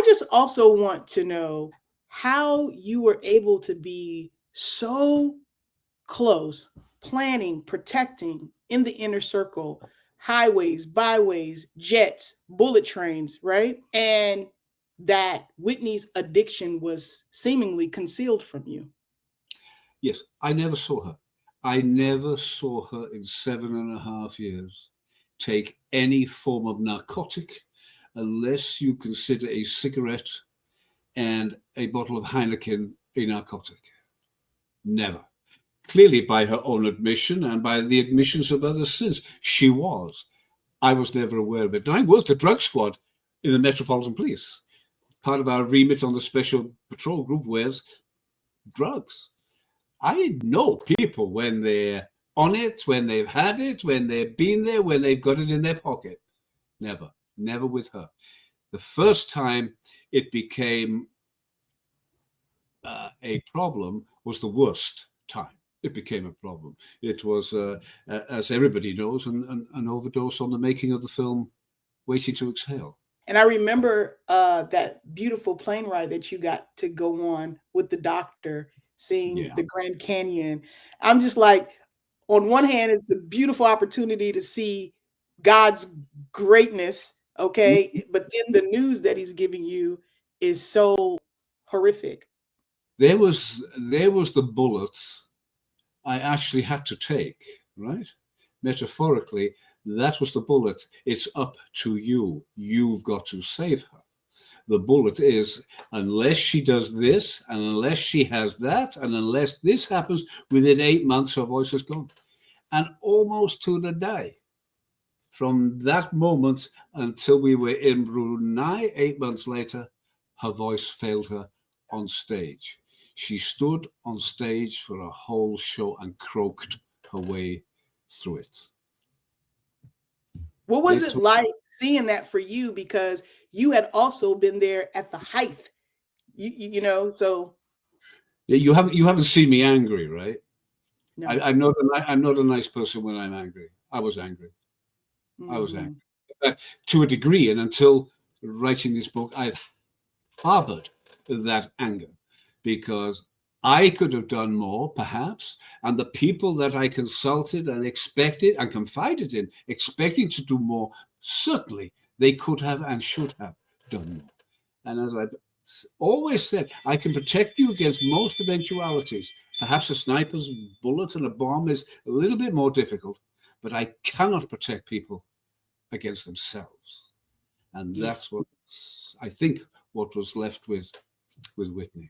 I just also want to know how you were able to be so close, planning, protecting in the inner circle, highways, byways, jets, bullet trains, right? And that Whitney's addiction was seemingly concealed from you. Yes, I never saw her. I never saw her in 7.5 years take any form of narcotic unless you consider a cigarette and a bottle of Heineken a narcotic. Never. Clearly, by her own admission and by the admissions of others since, she was. I was never aware of it. And I worked a drug squad in the Metropolitan Police. Part of our remit on the Special Patrol Group was drugs. I know people when they're on it, when they've had it, when they've been there, when they've got it in their pocket. Never, never with her. The first time it became a problem was the worst time. It became a problem. It was, as everybody knows, an overdose on the making of the film Waiting to Exhale. And I remember that beautiful plane ride that you got to go on with the doctor, seeing Yeah. the Grand Canyon. I'm just like, on one hand, it's a beautiful opportunity to see God's greatness, okay? But then the news that he's giving you is so horrific. There was the bullets I actually had to take, right? Metaphorically, that was the bullet. It's up to you. You've got to save her. The bullet is, unless she does this, and unless she has that, and unless this happens, within 8 months, her voice is gone. And almost to the day, from that moment until we were in Brunei, 8 months later, her voice failed her on stage. She stood on stage for a whole show and croaked her way through it. What was It it like seeing that for you? Because you had also been there at the height, so you haven't seen me angry, right? no. I'm not a nice person when I'm angry. I was angry. I was angry. Mhm. To a degree, and until writing this book, I've harbored that anger because I could have done more, perhaps, and the people that I consulted and expected and confided in, expecting to do more, certainly they could have and should have done more. And as I've always said, I can protect you against most eventualities. Perhaps a sniper's bullet and a bomb is a little bit more difficult, but I cannot protect people against themselves. And Yeah. that's what I think what was left with Whitney.